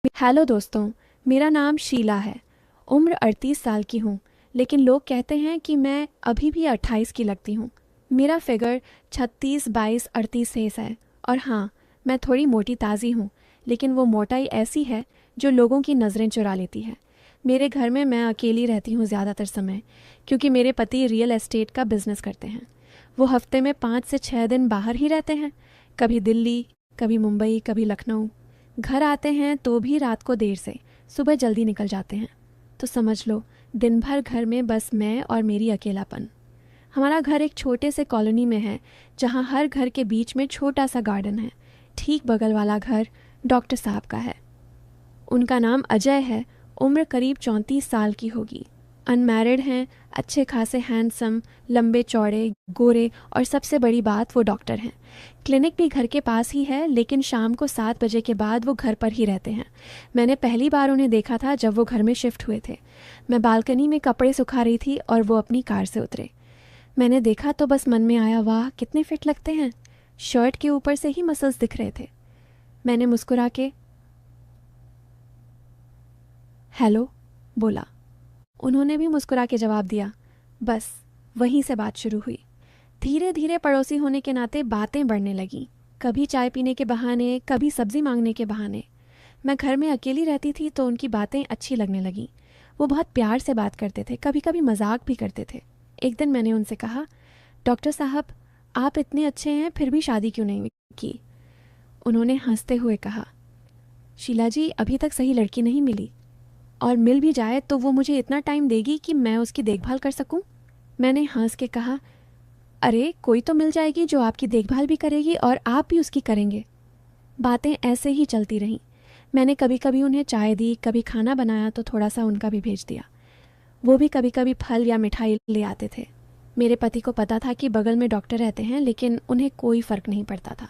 Hello दोस्तों। मेरा नाम शीला है। उम्र 38 साल की हूँ, लेकिन लोग कहते हैं कि मैं अभी भी 28 की लगती हूँ। मेरा फिगर 36, 22, 38 सेस है। और हाँ, मैं थोड़ी मोटी ताज़ी हूँ, लेकिन वो मोटाई ऐसी है जो लोगों की नज़रें चुरा लेती है। मेरे घर में मैं अकेली रहती हूँ ज़्यादातर समय, क्योंकि मेरे पति रियल एस्टेट का बिजनेस करते हैं। वो हफ्ते में 5 से 6 दिन बाहर ही रहते हैं, कभी दिल्ली, कभी मुंबई, कभी लखनऊ। घर आते हैं तो भी रात को देर से, सुबह जल्दी निकल जाते हैं। तो समझ लो, दिन भर घर में बस मैं और मेरी अकेलापन। हमारा घर एक छोटे से कॉलोनी में है, जहाँ हर घर के बीच में छोटा सा गार्डन है। ठीक बगल वाला घर डॉक्टर साहब का है। उनका नाम अजय है। उम्र करीब 34 साल की होगी। अनमैरिड हैं, अच्छे खासे हैंडसम, लंबे चौड़े, गोरे, और सबसे बड़ी बात वो डॉक्टर हैं। क्लिनिक भी घर के पास ही है, लेकिन शाम को 7 बजे के बाद वो घर पर ही रहते हैं। मैंने पहली बार उन्हें देखा था जब वो घर में शिफ्ट हुए थे। मैं बालकनी में कपड़े सुखा रही थी और वो अपनी कार से उतरे। मैंने देखा तो बस मन में आया, वाह कितने फिट लगते हैं। शर्ट के ऊपर से ही मसल्स दिख रहे थे। मैंने मुस्कुरा के हेलो बोला। उन्होंने भी मुस्कुरा के जवाब दिया। बस वहीं से बात शुरू हुई। धीरे धीरे पड़ोसी होने के नाते बातें बढ़ने लगीं। कभी चाय पीने के बहाने, कभी सब्जी मांगने के बहाने। मैं घर में अकेली रहती थी तो उनकी बातें अच्छी लगने लगीं। वो बहुत प्यार से बात करते थे, कभी कभी मजाक भी करते थे। एक दिन मैंने उनसे कहा, डॉक्टर साहब, आप इतने अच्छे हैं फिर भी शादी क्यों नहीं की? उन्होंने हंसते हुए कहा, शीला जी, अभी तक सही लड़की नहीं मिली, और मिल भी जाए तो वो मुझे इतना टाइम देगी कि मैं उसकी देखभाल कर सकूं? मैंने हंस के कहा, अरे कोई तो मिल जाएगी जो आपकी देखभाल भी करेगी और आप भी उसकी करेंगे। बातें ऐसे ही चलती रहीं। मैंने कभी कभी उन्हें चाय दी, कभी खाना बनाया तो थोड़ा सा उनका भी भेज दिया। वो भी कभी कभी फल या मिठाई ले आते थे। मेरे पति को पता था कि बगल में डॉक्टर रहते हैं, लेकिन उन्हें कोई फ़र्क नहीं पड़ता था।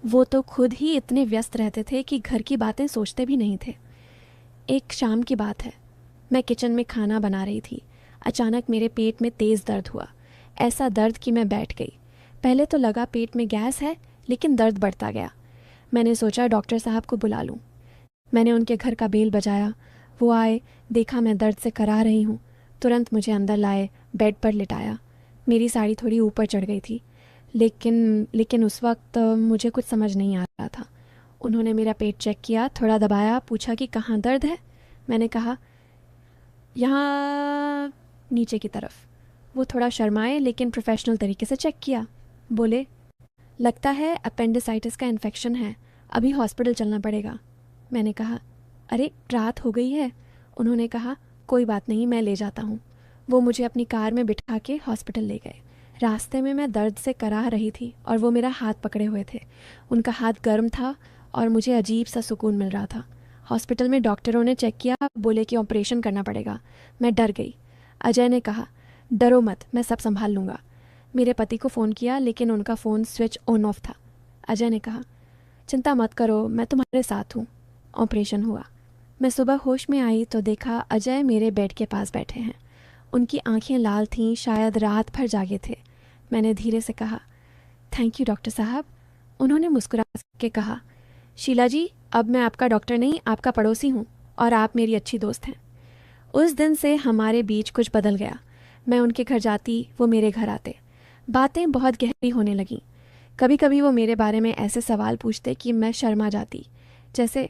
वो तो खुद ही इतने व्यस्त रहते थे कि घर की बातें सोचते भी नहीं थे। एक शाम की बात है। मैं किचन में खाना बना रही थी। अचानक मेरे पेट में तेज़ दर्द हुआ। ऐसा दर्द कि मैं बैठ गई। पहले तो लगा पेट में गैस है, लेकिन दर्द बढ़ता गया। मैंने सोचा डॉक्टर साहब को बुला लूं। मैंने उनके घर का बेल बजाया। वो आए, देखा मैं दर्द से करा रही हूँ। तुरंत मुझे अंदर लाए, बेड पर लिटाया। मेरी साड़ी थोड़ी ऊपर चढ़ गई थी, लेकिन लेकिन उस वक्त मुझे कुछ समझ नहीं आ रहा था। उन्होंने मेरा पेट चेक किया, थोड़ा दबाया, पूछा कि कहाँ दर्द है। मैंने कहा, यहाँ नीचे की तरफ। वो थोड़ा शर्माए, लेकिन प्रोफेशनल तरीके से चेक किया। बोले, लगता है अपेंडिसाइटिस का इन्फेक्शन है, अभी हॉस्पिटल चलना पड़ेगा। मैंने कहा, अरे रात हो गई है। उन्होंने कहा, कोई बात नहीं, मैं ले जाता हूँ। वो मुझे अपनी कार में बिठा के हॉस्पिटल ले गए। रास्ते में मैं दर्द से कराह रही थी और वो मेरा हाथ पकड़े हुए थे। उनका हाथ गर्म था और मुझे अजीब सा सुकून मिल रहा था। हॉस्पिटल में डॉक्टरों ने चेक किया, बोले कि ऑपरेशन करना पड़ेगा। मैं डर गई। अजय ने कहा, डरो मत, मैं सब संभाल लूँगा। मेरे पति को फ़ोन किया, लेकिन उनका फ़ोन स्विच ऑन ऑफ था। अजय ने कहा, चिंता मत करो, मैं तुम्हारे साथ हूँ। ऑपरेशन हुआ। मैं सुबह होश में आई तो देखा अजय मेरे बेड के पास बैठे हैं। उनकी आंखें लाल थीं, शायद रात भर जागे थे। मैंने धीरे से कहा, थैंक यू डॉक्टर साहब। उन्होंने मुस्कुरा के कहा, शीला जी, अब मैं आपका डॉक्टर नहीं, आपका पड़ोसी हूँ, और आप मेरी अच्छी दोस्त हैं। उस दिन से हमारे बीच कुछ बदल गया। मैं उनके घर जाती, वो मेरे घर आते। बातें बहुत गहरी होने लगीं। कभी कभी वो मेरे बारे में ऐसे सवाल पूछते कि मैं शर्मा जाती। जैसे,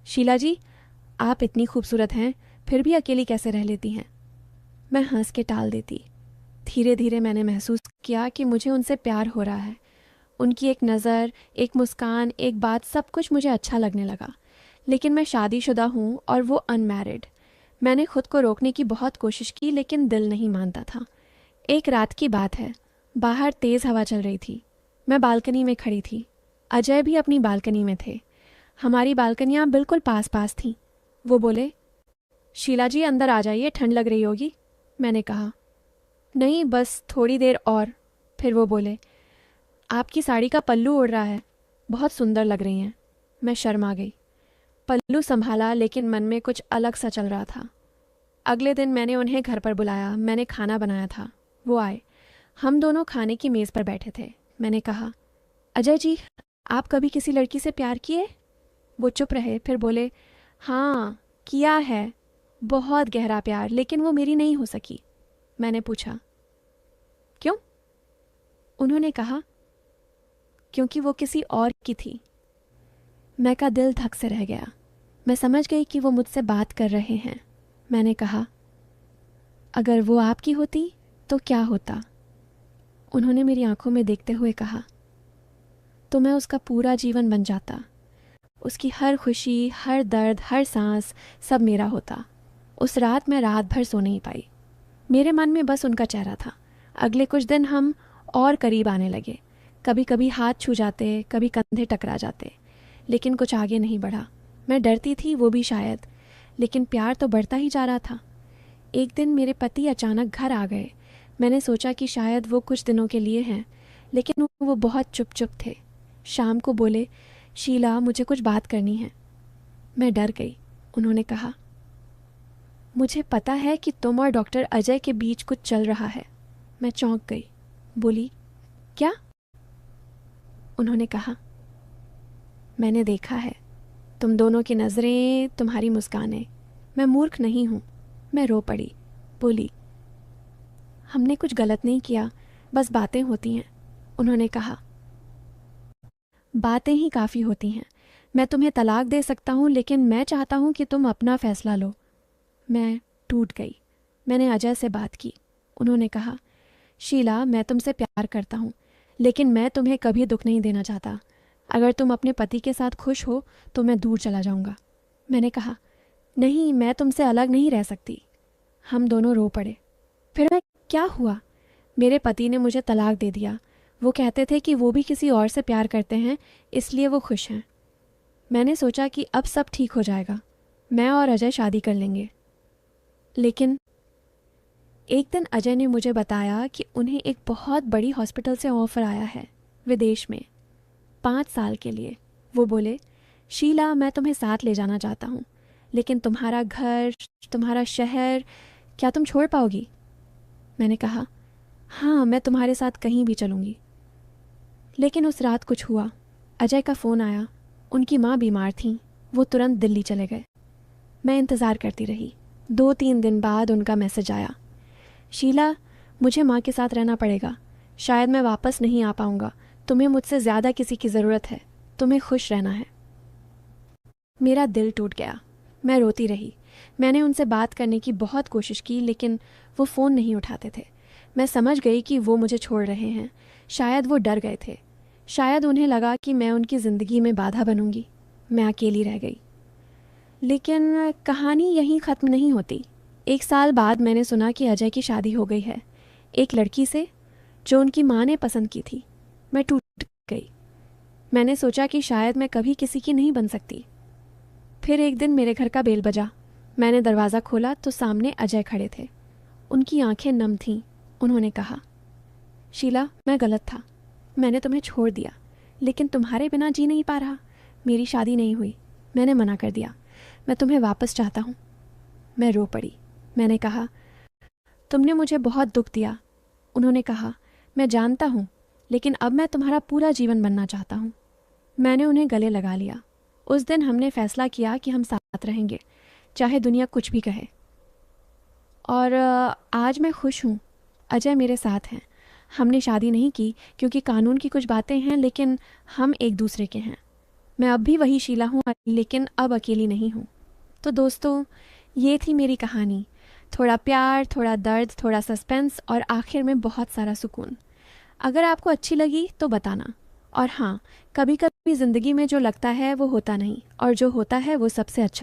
शीला जी, आप इतनी खूबसूरत हैं, फिर भी अकेली कैसे रह लेती हैं? मैं हंस के टाल देती। धीरे धीरे मैंने महसूस किया कि मुझे उनसे प्यार हो रहा है। उनकी एक नज़र, एक मुस्कान, एक बात, सब कुछ मुझे अच्छा लगने लगा। लेकिन मैं शादीशुदा हूँ और वो अनमैरिड। मैंने खुद को रोकने की बहुत कोशिश की, लेकिन दिल नहीं मानता था। एक रात की बात है। बाहर तेज़ हवा चल रही थी। मैं बालकनी में खड़ी थी। अजय भी अपनी बालकनी में थे। हमारी बालकनियाँ बिल्कुल पास पास थीं। वो बोले, शीला जी अंदर आ जाइए, ठंड लग रही होगी। मैंने कहा, नहीं, बस थोड़ी देर और। फिर वो बोले, आपकी साड़ी का पल्लू उड़ रहा है, बहुत सुंदर लग रही हैं। मैं शर्मा गई। पल्लू संभाला, लेकिन मन में कुछ अलग सा चल रहा था। अगले दिन मैंने उन्हें घर पर बुलाया। मैंने खाना बनाया था। वो आए। हम दोनों खाने की मेज़ पर बैठे थे। मैंने कहा, अजय जी, आप कभी किसी लड़की से प्यार किए? वो चुप रहे, फिर बोले, हाँ किया है, बहुत गहरा प्यार, लेकिन वो मेरी नहीं हो सकी। मैंने पूछा, क्यों? उन्होंने कहा, क्योंकि वो किसी और की थी। मैं का दिल धक से रह गया। मैं समझ गई कि वो मुझसे बात कर रहे हैं। मैंने कहा, अगर वो आपकी होती तो क्या होता? उन्होंने मेरी आंखों में देखते हुए कहा, तो मैं उसका पूरा जीवन बन जाता। उसकी हर खुशी, हर दर्द, हर सांस सब मेरा होता। उस रात मैं रात भर सो नहीं पाई। मेरे मन में बस उनका चेहरा था। अगले कुछ दिन हम और करीब आने लगे। कभी कभी हाथ छू जाते, कभी कंधे टकरा जाते, लेकिन कुछ आगे नहीं बढ़ा। मैं डरती थी, वो भी शायद, लेकिन प्यार तो बढ़ता ही जा रहा था। एक दिन मेरे पति अचानक घर आ गए। मैंने सोचा कि शायद वो कुछ दिनों के लिए हैं, लेकिन वो बहुत चुप चुप थे। शाम को बोले, शीला मुझे कुछ बात करनी है। मैं डर गई। उन्होंने कहा, मुझे पता है कि तुम और डॉक्टर अजय के बीच कुछ चल रहा है। मैं चौंक गई। बोली, क्या? उन्होंने कहा, मैंने देखा है, तुम दोनों की नज़रें, तुम्हारी मुस्कानें। मैं मूर्ख नहीं हूँ। मैं रो पड़ी। बोली, हमने कुछ गलत नहीं किया, बस बातें होती हैं। उन्होंने कहा, बातें ही काफ़ी होती हैं। मैं तुम्हें तलाक दे सकता हूँ, लेकिन मैं चाहता हूँ कि तुम अपना फैसला लो। मैं टूट गई। मैंने अजय से बात की। उन्होंने कहा, शीला मैं तुमसे प्यार करता हूँ, लेकिन मैं तुम्हें कभी दुख नहीं देना चाहता। अगर तुम अपने पति के साथ खुश हो तो मैं दूर चला जाऊँगा। मैंने कहा, नहीं, मैं तुमसे अलग नहीं रह सकती। हम दोनों रो पड़े। फिर मैं क्या हुआ? मेरे पति ने मुझे तलाक दे दिया। वो कहते थे कि वो भी किसी और से प्यार करते हैं, इसलिए वो खुश हैं। मैंने सोचा कि अब सब ठीक हो जाएगा, मैं और अजय शादी कर लेंगे। लेकिन एक दिन अजय ने मुझे बताया कि उन्हें एक बहुत बड़ी हॉस्पिटल से ऑफ़र आया है, विदेश में, 5 साल के लिए। वो बोले, शीला मैं तुम्हें साथ ले जाना चाहता हूँ, लेकिन तुम्हारा घर, तुम्हारा शहर, क्या तुम छोड़ पाओगी? मैंने कहा, हाँ मैं तुम्हारे साथ कहीं भी चलूँगी। लेकिन उस रात कुछ हुआ। अजय का फ़ोन आया। उनकी माँ बीमार थीं। वो तुरंत दिल्ली चले गए। मैं इंतज़ार करती रही। 2-3 दिन बाद उनका मैसेज आया, शीला मुझे माँ के साथ रहना पड़ेगा, शायद मैं वापस नहीं आ पाऊँगा। तुम्हें मुझसे ज़्यादा किसी की ज़रूरत है, तुम्हें खुश रहना है। मेरा दिल टूट गया। मैं रोती रही। मैंने उनसे बात करने की बहुत कोशिश की, लेकिन वो फ़ोन नहीं उठाते थे। मैं समझ गई कि वो मुझे छोड़ रहे हैं। शायद वो डर गए थे। शायद उन्हें लगा कि मैं उनकी ज़िंदगी में बाधा बनूंगी। मैं अकेली रह गई। लेकिन कहानी यहीं ख़त्म नहीं होती। 1 साल बाद मैंने सुना कि अजय की शादी हो गई है, एक लड़की से जो उनकी माँ ने पसंद की थी। मैं टूट गई। मैंने सोचा कि शायद मैं कभी किसी की नहीं बन सकती। फिर एक दिन मेरे घर का बेल बजा। मैंने दरवाज़ा खोला तो सामने अजय खड़े थे। उनकी आंखें नम थीं। उन्होंने कहा, शीला मैं गलत था, मैंने तुम्हें छोड़ दिया, लेकिन तुम्हारे बिना जी नहीं पा रहा। मेरी शादी नहीं हुई, मैंने मना कर दिया। मैं तुम्हें वापस चाहता हूँ। मैं रो पड़ी। मैंने कहा, तुमने मुझे बहुत दुख दिया। उन्होंने कहा, मैं जानता हूँ, लेकिन अब मैं तुम्हारा पूरा जीवन बनना चाहता हूँ। मैंने उन्हें गले लगा लिया। उस दिन हमने फैसला किया कि हम साथ रहेंगे, चाहे दुनिया कुछ भी कहे। और आज मैं खुश हूँ। अजय मेरे साथ हैं। हमने शादी नहीं की क्योंकि कानून की कुछ बातें हैं, लेकिन हम एक दूसरे के हैं। मैं अब भी वही शीला हूँ, लेकिन अब अकेली नहीं हूँ। तो दोस्तों, ये थी मेरी कहानी। थोड़ा प्यार, थोड़ा दर्द, थोड़ा सस्पेंस और आखिर में बहुत सारा सुकून। अगर आपको अच्छी लगी तो बताना। और हाँ, कभी कभी ज़िंदगी में जो लगता है वो होता नहीं, और जो होता है वो सबसे अच्छा